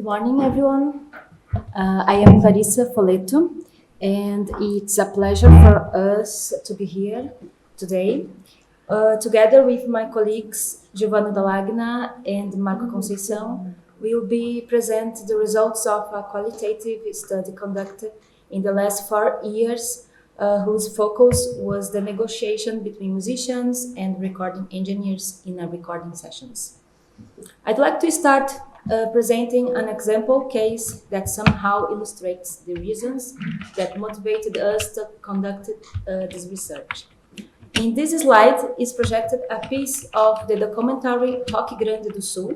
morning, everyone. I am Clarissa Foletto, and it's a pleasure for us to be here today, together with my colleagues Gilvano Dalagna and Marco Conceição. We will be present the results of a qualitative study conducted in the last 4 years, whose focus was the negotiation between musicians and recording engineers in a recording sessions. I'd like to start presenting an example case that somehow illustrates the reasons that motivated us to conduct this research. In this slide is projected a piece of the documentary Rock Grande do Sul,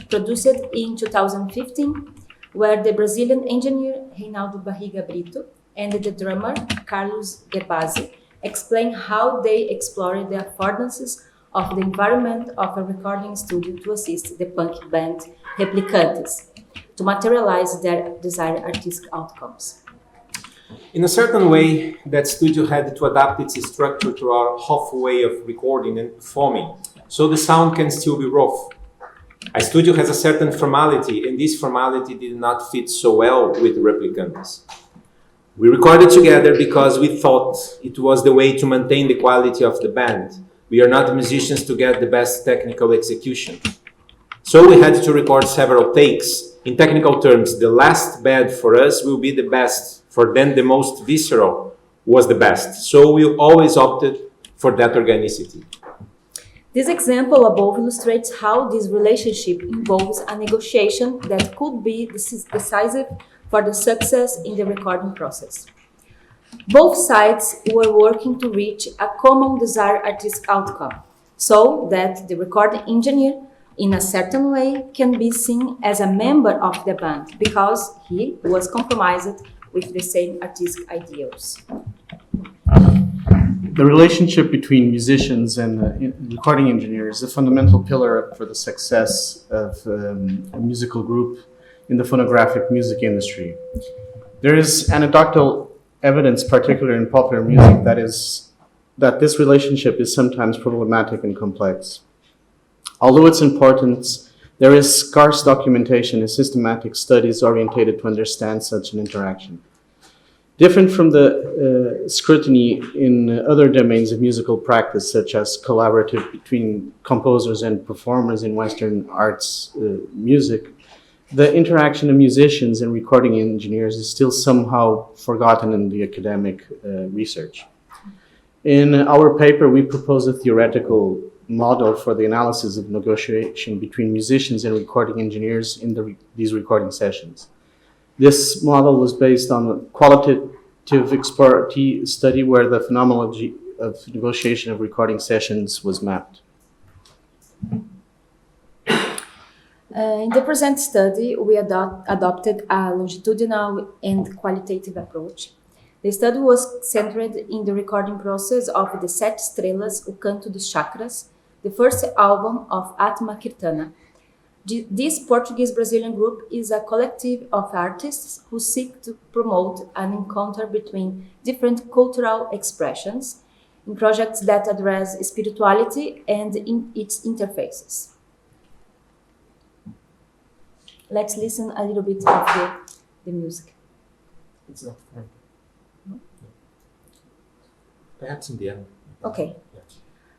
produced in 2015, where the Brazilian engineer Reinaldo Barriga Brito and the drummer Carlos Gebasi explain how they explored the affordances of the environment of a recording studio to assist the punk band Replicantes to materialize their desired artistic outcomes. In a certain way, that studio had to adapt its structure to our halfway of recording and performing, so the sound can still be rough. A studio has a certain formality, and this formality did not fit so well with Replicantes. We recorded together because we thought it was the way to maintain the quality of the band. We are not musicians to get the best technical execution. So we had to record several takes. In technical terms, the last bad for us will be the best. For them, the most visceral was the best. So we always opted for that organicity. This example above illustrates how this relationship involves a negotiation that could be decisive for the success in the recording process. Both sides were working to reach a common desired artistic outcome, so that the recording engineer, in a certain way, can be seen as a member of the band because he was compromised with the same artistic ideals. The relationship between musicians and recording engineers is a fundamental pillar for the success of a musical group in the phonographic music industry. There is anecdotal evidence, particularly in popular music, that this relationship is sometimes problematic and complex. Although its importance, there is scarce documentation and systematic studies oriented to understand such an interaction. Different from the scrutiny in other domains of musical practice, such as collaborative between composers and performers in Western arts music, the interaction of musicians and recording engineers is still somehow forgotten in the academic research. In our paper, we propose a theoretical model for the analysis of negotiation between musicians and recording engineers in these recording sessions. This model was based on a qualitative expertise study where the phenomenology of negotiation of recording sessions was mapped. In the present study, we adopted a longitudinal and qualitative approach. The study was centered in the recording process of the Sete Estrelas, O Canto dos Chakras, the first album of Atma Kirtana. This Portuguese-Brazilian group is a collective of artists who seek to promote an encounter between different cultural expressions in projects that address spirituality and in its interfaces. Let's listen a little bit of the music. It's not fun. No? Perhaps in the end. Okay.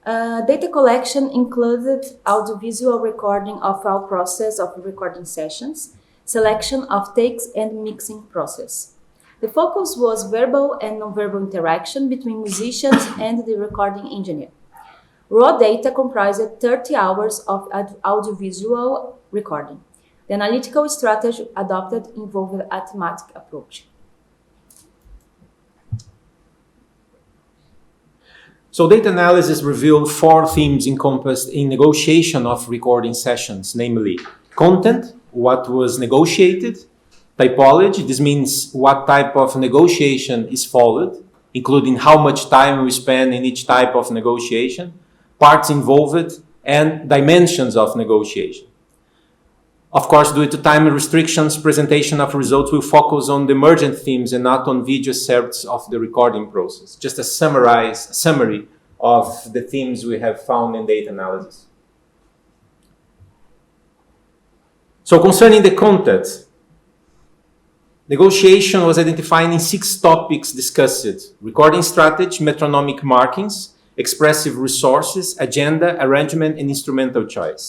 Data collection included audiovisual recording of our process of recording sessions, selection of takes, and mixing process. The focus was verbal and nonverbal interaction between musicians and the recording engineer. Raw data comprised 30 hours of audiovisual recording. The analytical strategy adopted involved a thematic approach. So data analysis revealed 4 themes encompassed in negotiation of recording sessions, namely content, what was negotiated, typology, this means what type of negotiation is followed, including how much time we spend in each type of negotiation, parts involved, and dimensions of negotiation. Of course, due to time restrictions, presentation of results will focus on the emergent themes and not on video excerpts of the recording process. Just a summary of the themes we have found in data analysis. So concerning the content, Negotiation was identified in 6 topics discussed: recording strategy, metronomic markings, expressive resources, agenda, arrangement, and instrumental choice.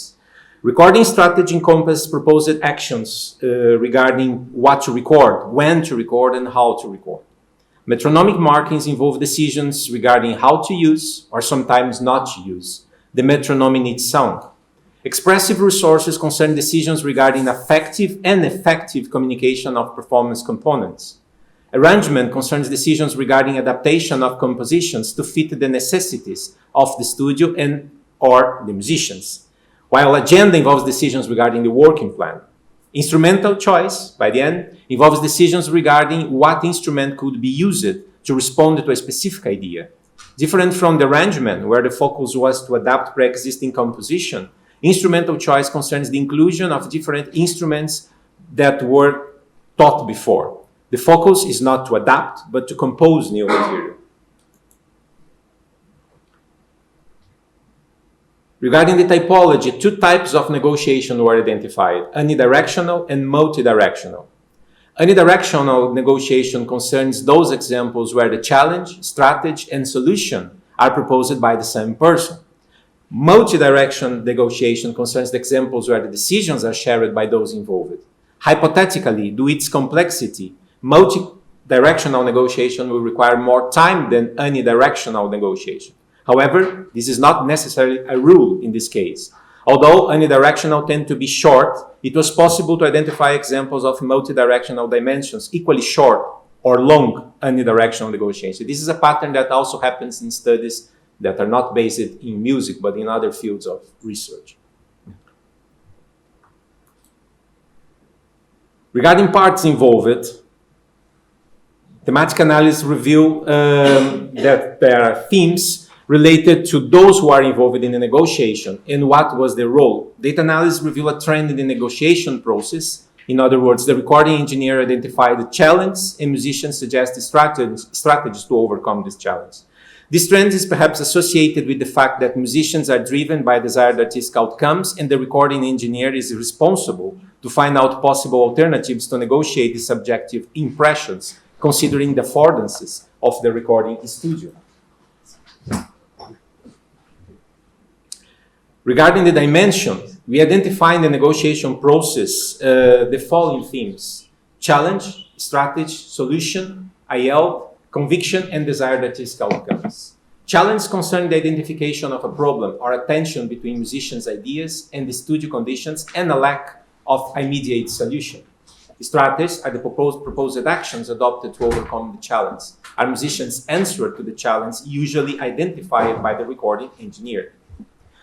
Recording strategy encompasses proposed actions regarding what to record, when to record, and how to record. Metronomic markings involve decisions regarding how to use, or sometimes not to use, the metronome in its sound. Expressive resources concern decisions regarding effective and effective communication of performance components. Arrangement concerns decisions regarding adaptation of compositions to fit the necessities of the studio and or the musicians, while agenda involves decisions regarding the working plan. Instrumental choice, by the end, involves decisions regarding what instrument could be used to respond to a specific idea. Different from the arrangement, where the focus was to adapt pre-existing composition, instrumental choice concerns the inclusion of different instruments that were taught before. The focus is not to adapt, but to compose new material. Regarding the typology, 2 types of negotiation were identified: unidirectional and multidirectional. Unidirectional negotiation concerns those examples where the challenge, strategy, and solution are proposed by the same person. Multi-direction negotiation concerns the examples where the decisions are shared by those involved. Hypothetically, due to its complexity, multi-directional negotiation will require more time than unidirectional negotiation. However, this is not necessarily a rule in this case. Although unidirectional tend to be short, it was possible to identify examples of multi-directional dimensions equally short or long unidirectional negotiation. This is a pattern that also happens in studies that are not based in music, but in other fields of research. Regarding parts involved, thematic analysis reveal that there are themes related to those who are involved in the negotiation and what was their role. Data analysis reveal a trend in the negotiation process. In other words, the recording engineer identified the challenge and musicians suggest strategies to overcome this challenge. This trend is perhaps associated with the fact that musicians are driven by desired artistic outcomes and the recording engineer is responsible to find out possible alternatives to negotiate the subjective impressions, considering the affordances of the recording studio. Regarding the dimension, we identify in the negotiation process the following themes: challenge, strategy, solution, IL, conviction, and desired artistic outcomes. Challenge concerns the identification of a problem or a tension between musicians' ideas and the studio conditions and a lack of immediate solution. Strategies are the proposed actions adopted to overcome the challenge. Our musicians' answer to the challenge, usually identified by the recording engineer.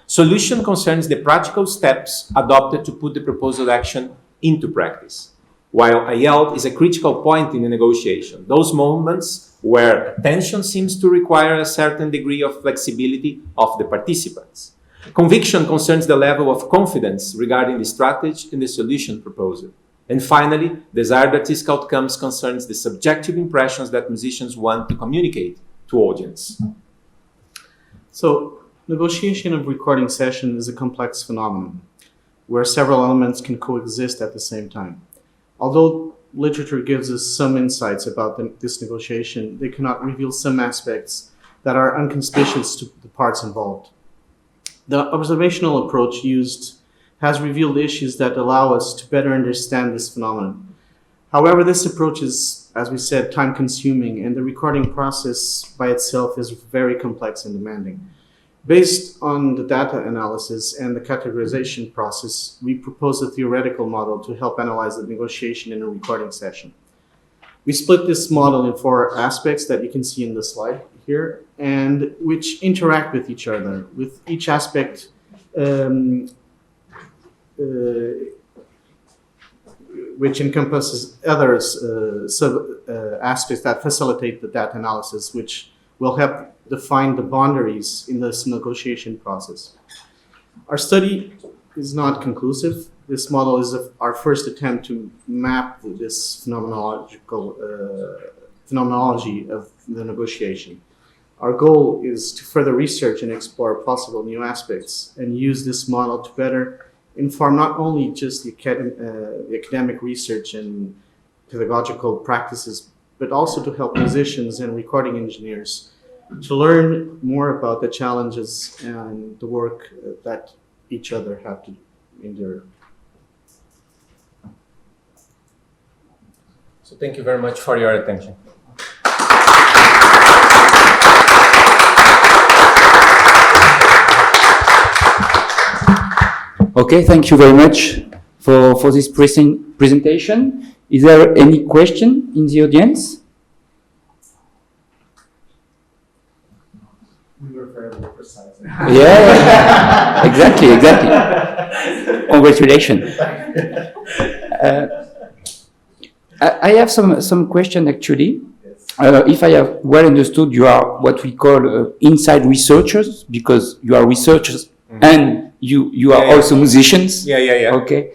Solution concerns the practical steps adopted to put the proposed action into practice. While IL is a critical point in the negotiation, those moments where attention seems to require a certain degree of flexibility of the participants. Conviction concerns the level of confidence regarding the strategy and the solution proposed. And finally, desired artistic outcomes concerns the subjective impressions that musicians want to communicate to audience. So, negotiation of recording session is a complex phenomenon where several elements can coexist at the same time. Although literature gives us some insights about this negotiation, they cannot reveal some aspects that are unconspicuous to the parts involved. The observational approach used has revealed issues that allow us to better understand this phenomenon. However, this approach is, as we said, time-consuming, and the recording process by itself is very complex and demanding. Based on the data analysis and the categorization process, we propose a theoretical model to help analyze the negotiation in a recording session. We split this model in 4 aspects that you can see in the slide here, and which interact with each other, with each aspect which encompasses other aspects that facilitate the data analysis, which will help define the boundaries in this negotiation process. Our study is not conclusive. This model is our first attempt to map this phenomenology of the negotiation. Our goal is to further research and explore possible new aspects and use this model to better inform not only just the academic research and pedagogical practices, but also to help musicians and recording engineers to learn more about the challenges and the work that each other have to endure. So thank you very much for your attention. Okay, thank you very much for this presentation. Is there any question in the audience? We were very precise. Yeah, exactly. Congratulations. I have some question actually. If I have well understood, you are what we call inside researchers, because you are researchers and you are also musicians. Yeah. Okay.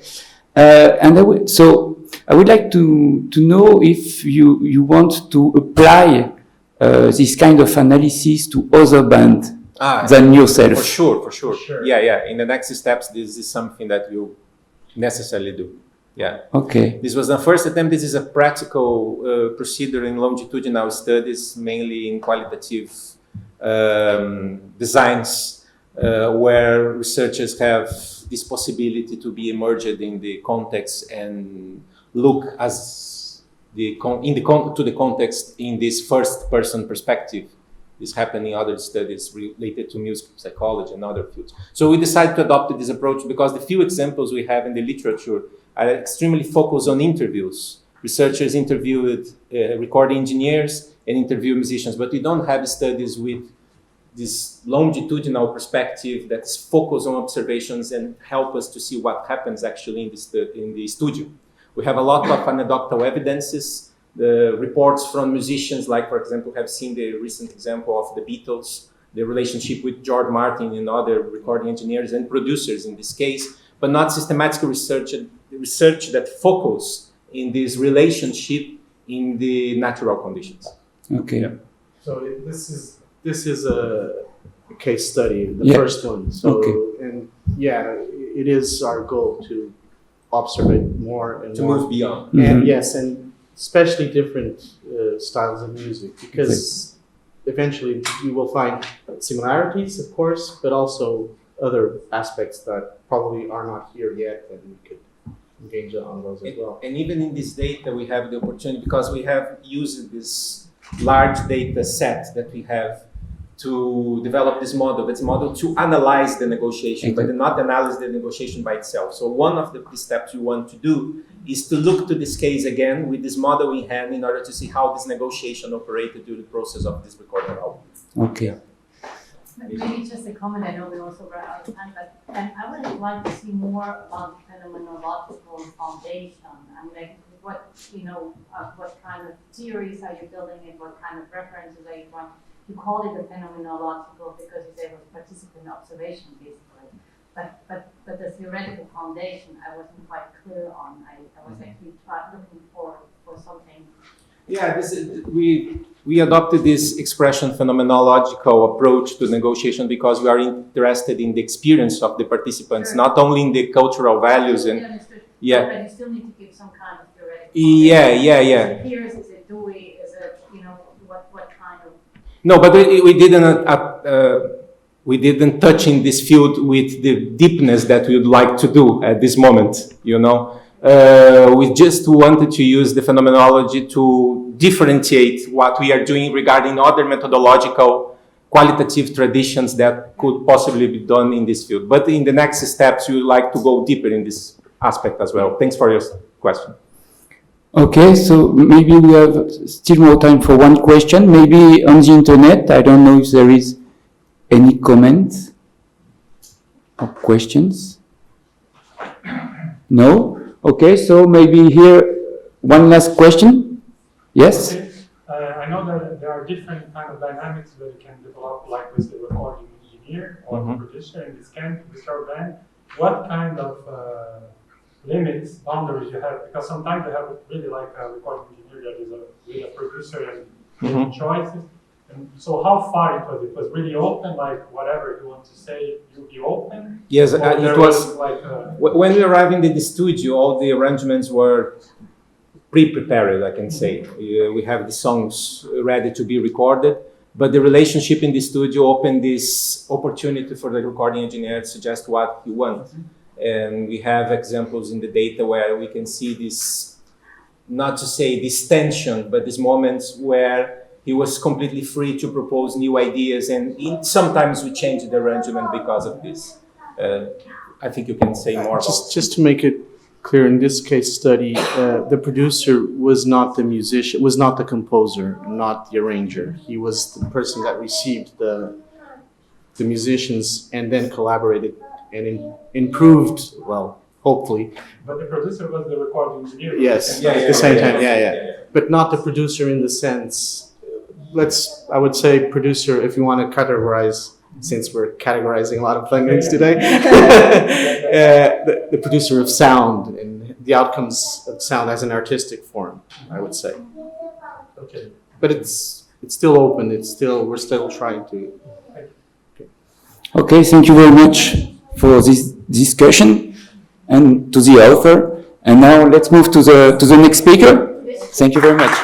And so I would like to know if you want to apply this kind of analysis to other bands than yourself. For sure. Yeah. In the next steps, this is something that you necessarily do. Yeah. Okay. This was the first attempt. This is a practical procedure in longitudinal studies, mainly in qualitative designs, where researchers have this possibility to be immersed in the context and look to the context in this first-person perspective. This happened in other studies related to music psychology and other fields. So we decided to adopt this approach because the few examples we have in the literature are extremely focused on interviews. Researchers interviewed recording engineers and interview musicians, but we don't have studies with this longitudinal perspective that is focused on observations and help us to see what happens actually in the studio. We have a lot of anecdotal evidences, the reports from musicians, like, for example, have seen the recent example of the Beatles, the relationship with George Martin and other recording engineers and producers in this case, but not systematic research that focus in this relationship in the natural conditions. Okay. Yeah. So this is a case study, the first one. So, and it is our goal to observe more and To more. move beyond. And yes, and especially different styles of music, because eventually we will find similarities, of course, but also other aspects that probably are not here yet, and we could engage on those as well. And even in this data, we have the opportunity, because we have used this large data set that we have to develop this model to analyze the negotiation, but not analyze the negotiation by itself. So one of the steps we want to do is to look to this case again with this model in hand in order to see how this negotiation operated during the process of this recording album. Okay. Maybe just a comment. I know we also ran out of time, but I would like to see more about the phenomenological foundation. I mean, like what kind of theories are you building and what kind of references are you trying? You call it a phenomenological because you say it was participant observation, basically. But the theoretical foundation, I wasn't quite clear on. I was actually looking for something. Yeah, we adopted this expression phenomenological approach to negotiation because we are interested in the experience of the participants, not only in the cultural values and But you still need to give some kind of theoretical. Yeah. Is it peers? Is it Dewey? Is it what kind of? No, but we didn't touch in this field with the deepness that we would like to do at this moment. We just wanted to use the phenomenology to differentiate what we are doing regarding other methodological qualitative traditions that could possibly be done in this field. But in the next steps, we would like to go deeper in this aspect as well. Thanks for your question. Okay, so maybe we have still more time for one question. Maybe on the internet, I don't know if there is any comments or questions. No? Okay, so maybe here, one last question. Yes? Okay. I know that there are different kind of dynamics that you can develop, like with the recording engineer or the producer in this your band. What kind of limits, boundaries you have? Because sometimes you have really like a recording engineer that is really a producer and making choices. And so how far it was? It was really open, like whatever you want to say, you be open? Yes, it was like when we arrived in the studio, all the arrangements were pre-prepared, I can say. We have the songs ready to be recorded, but the relationship in the studio opened this opportunity for the recording engineer to suggest what he wants. And we have examples in the data where we can see this, not to say this tension, but these moments where he was completely free to propose new ideas, and sometimes we change the arrangement because of this. I think you can say more about Just to make it clear, in this case study, the producer was not the musician, was not the composer, not the arranger. He was the person that received the musicians and then collaborated and improved, well, hopefully. But the producer was the recording engineer. Yes, Yeah, at the same time, yeah. yeah. But not the producer in the sense, I would say producer, if you want to categorize, since we're categorizing a lot of plugins today, the producer of sound and the outcomes of sound as an artistic form, I would say. Okay. But it's still open. We're still trying to. Okay, thank you very much for this discussion and to the author. And now let's move to the next speaker. Thank you very much.